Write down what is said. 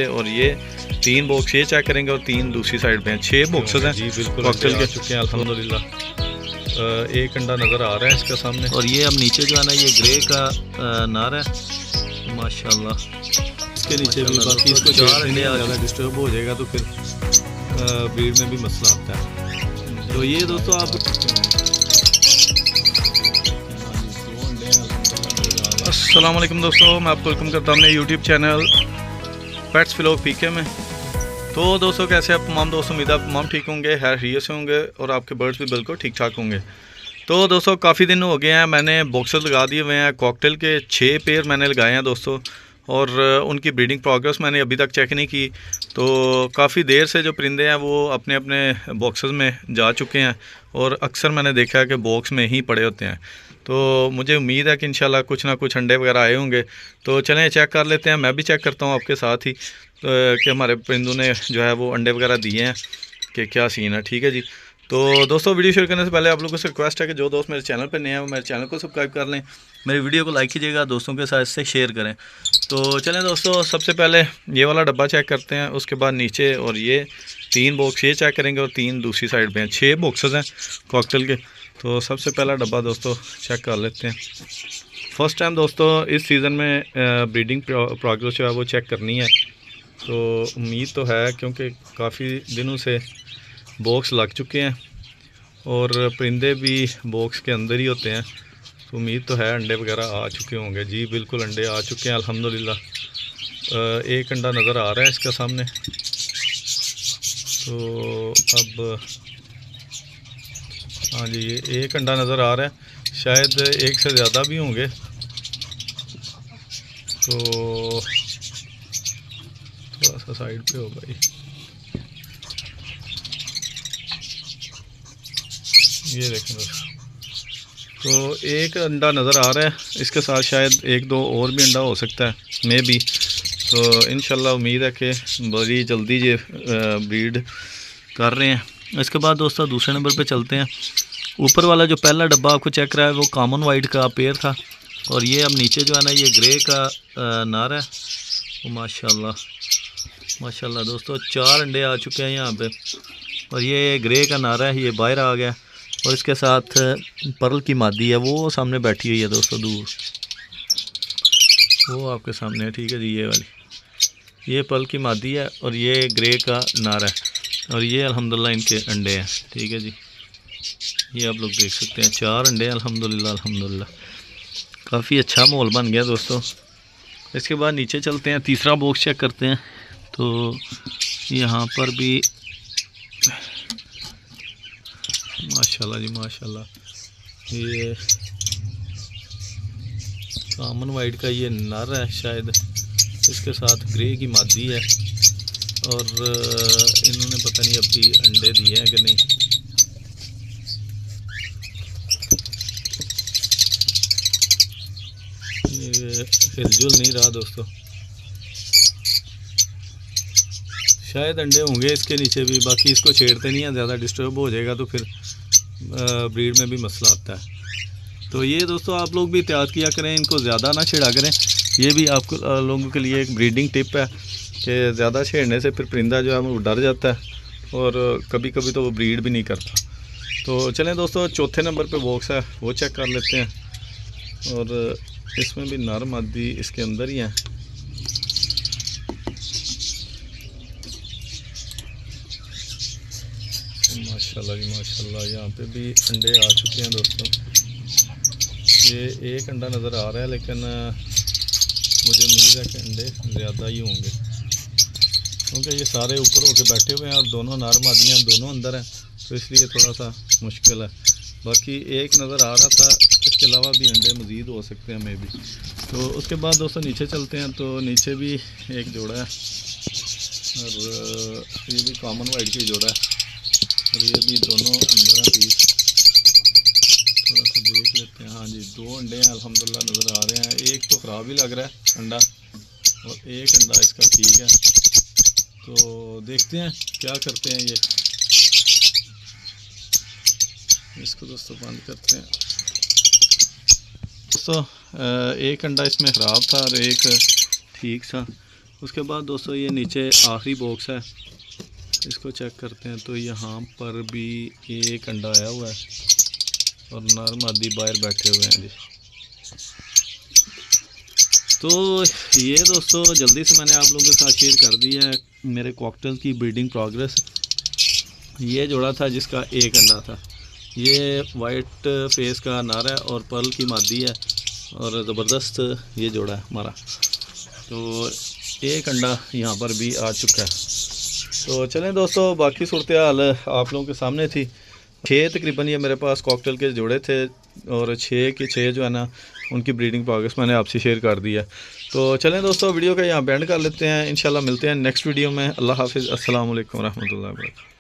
और ये 3 बॉक्स ये चेक करेंगे और 3 दूसरी साइड पे हैं। 6 बॉक्सेस हैं जी बिल्कुल कॉकटेल के चुके हैं अल्हम्दुलिल्लाह। एक अंडा नज़र आ रहा है इसका सामने, और ये अब नीचे जो है ना ये ग्रे का नार है माशाल्लाह। इसके नीचे भी बाकी इसको 4 अंडे ज़्यादा डिस्टर्ब हो जाएगा तो फिर ब्रीड में भी मसला आता है। तो ये दोस्तों आप अस्सलाम वालेकुम दोस्तों, मैं आपको वेलकम करता हूँ अपने यूट्यूब चैनल पेट्स व्लॉग पीके में। तो दोस्तों कैसे आप तमाम दोस्तों, उम्मीद आप तमाम ठीक होंगे, खैरियत से होंगे और आपके बर्ड्स भी बिल्कुल ठीक ठाक होंगे। तो दोस्तों काफ़ी दिन हो गए हैं, मैंने बॉक्सेस लगा दिए हुए हैं कॉकटेल के 6 पेयर मैंने लगाए हैं दोस्तों, और उनकी ब्रीडिंग प्रोग्रेस मैंने अभी तक चेक नहीं की। तो काफ़ी देर से जो परिंदे हैं वो अपने अपने बॉक्सेस में जा चुके हैं और अक्सर मैंने देखा है कि बॉक्स में ही पड़े होते हैं। तो मुझे उम्मीद है कि इंशाल्लाह कुछ ना कुछ अंडे वगैरह आए होंगे। तो चलें चेक कर लेते हैं, मैं भी चेक करता हूँ आपके साथ ही कि हमारे परिंदों ने जो है वो अंडे वगैरह दिए हैं कि क्या सीन है। ठीक है जी। तो दोस्तों वीडियो शुरू करने से पहले आप लोगों से रिक्वेस्ट है कि जो दोस्त मेरे चैनल पर नए हैं वो मेरे चैनल को सब्सक्राइब कर लें, मेरी वीडियो को लाइक कीजिएगा, दोस्तों के साथ इससे शेयर करें। तो चलें दोस्तों सबसे पहले ये वाला डब्बा चेक करते हैं, उसके बाद नीचे और ये 3 बॉक्स ये चेक करेंगे और 3 दूसरी साइड पे हैं। 6 बॉक्सेस हैं कॉकटेल के। तो सबसे पहला डब्बा दोस्तों चेक कर लेते हैं। फर्स्ट टाइम दोस्तों इस सीज़न में ब्रीडिंग प्रोग्रेस जो है वो चेक करनी है। तो उम्मीद तो है क्योंकि काफ़ी दिनों से बॉक्स लग चुके हैं और परिंदे भी बॉक्स के अंदर ही होते हैं, तो उम्मीद तो है अंडे वगैरह आ चुके होंगे। जी बिल्कुल अंडे आ चुके हैं अल्हम्दुलिल्लाह। एक अंडा नज़र आ रहा है इसका सामने। तो अब हाँ जी, ये एक अंडा नज़र आ रहा है, शायद एक से ज़्यादा भी होंगे। तो थोड़ा सा साइड पे हो भाई, ये देखें दोस्तों। तो एक अंडा नज़र आ रहा है, इसके साथ शायद 1-2 और भी अंडा हो सकता है मे बी। तो इंशाल्लाह उम्मीद है कि बड़ी जल्दी ये ब्रीड कर रहे हैं। इसके बाद दोस्तों दूसरे नंबर पे चलते हैं। ऊपर वाला जो पहला डब्बा आपको चेक रहा है वो कॉमन वाइट का पेयर था, और ये अब नीचे जो है ना ये ग्रे का नार है। तो माशाल्लाह माशाल्लाह दोस्तों 4 अंडे आ चुके हैं यहाँ पे, और ये ग्रे का नारा है, ये बाहर आ गया। और इसके साथ पर्ल की मादी है, वो सामने बैठी हुई है दोस्तों दूर, वो आपके सामने है। ठीक है जी, ये वाली ये पर्ल की मादी है और ये ग्रे का नारा है, और ये अल्हम्दुलिल्लाह इनके अंडे हैं। ठीक है जी, ये आप लोग देख सकते हैं 4 अंडे अल्हम्दुलिल्लाह अल्हम्दुलिल्लाह। काफ़ी अच्छा माहौल बन गया दोस्तों। इसके बाद नीचे चलते हैं, तीसरा बॉक्स चेक करते हैं। तो यहाँ पर भी माशाल्लाह जी माशाल्लाह, ये कॉमन वाइट का ये नर है शायद, इसके साथ ग्रे की मादी है, और इन्होंने पता नहीं अभी अंडे दिए हैं कि नहीं। ये हिलजुल नहीं रहा दोस्तों, शायद अंडे होंगे इसके नीचे भी। बाकी इसको छेड़ते नहीं है, ज़्यादा डिस्टर्ब हो जाएगा तो फिर ब्रीड में भी मसला आता है। तो ये दोस्तों आप लोग भी एहतियात किया करें, इनको ज़्यादा ना छेड़ा करें। ये भी आप लोगों के लिए एक ब्रीडिंग टिप है कि ज़्यादा छेड़ने से फिर परिंदा जो है वो डर जाता है और कभी कभी तो वो ब्रीड भी नहीं करता। तो चलें दोस्तों चौथे नंबर पे बॉक्स है वो चेक कर लेते हैं, और इसमें भी नर मादी इसके अंदर ही हैं। माशाल्लाह जी माशाल्लाह, यहाँ पे भी अंडे आ चुके हैं दोस्तों। ये एक अंडा नज़र आ रहा है, लेकिन मुझे उम्मीद है कि अंडे ज़्यादा ही होंगे क्योंकि ये सारे ऊपर होके बैठे हुए हैं और दोनों नर मादियाँ दोनों अंदर हैं, तो इसलिए थोड़ा सा मुश्किल है। बाकी एक नज़र आ रहा था, इसके अलावा भी अंडे मज़ीद हो सकते हैं मे बी। तो उसके बाद दोस्तों नीचे चलते हैं। तो नीचे भी एक जोड़ा है, और ये भी कॉमन वाइट की जोड़ा है, और ये भी दोनों अंदर हैं पीस। थोड़ा सा देख लेते हैं। हाँ जी, 2 अंडे हैं अल्हम्दुलिल्लाह नज़र आ रहे हैं। एक तो ख़राब ही लग रहा है अंडा, और एक अंडा इसका ठीक है। तो देखते हैं क्या करते हैं। ये इसको दोस्तों बंद करते हैं। दोस्तों एक अंडा इसमें ख़राब था और एक ठीक था। उसके बाद दोस्तों ये नीचे आखिरी बॉक्स है, इसको चेक करते हैं। तो यहाँ पर भी एक अंडा आया हुआ है और नर मादी बाहर बैठे हुए हैं जी। तो ये दोस्तों जल्दी से मैंने आप लोगों के साथ शेयर कर दिया है मेरे कॉकटेल की ब्रीडिंग प्रोग्रेस। ये जोड़ा था जिसका एक अंडा था, ये वाइट फेस का नर है और पर्ल की मादी है और ज़बरदस्त ये जोड़ा है हमारा। तो एक अंडा यहाँ पर भी आ चुका है। तो चलें दोस्तों, बाकी सूरत हाल आप लोगों के सामने थी। 6 तकरीबन ये मेरे पास कॉकटेल के जोड़े थे और 6 के 6 जो है ना उनकी ब्रीडिंग प्रोग्रेस मैंने आपसे शेयर कर दिया। तो चलें दोस्तों, वीडियो का यहाँ बैंड कर लेते हैं। इंशाल्लाह मिलते हैं नेक्स्ट वीडियो में। अल्लाह हाफिज़, अस्सलाम वालेकुम रहमतुल्लाहि व बरकातहू।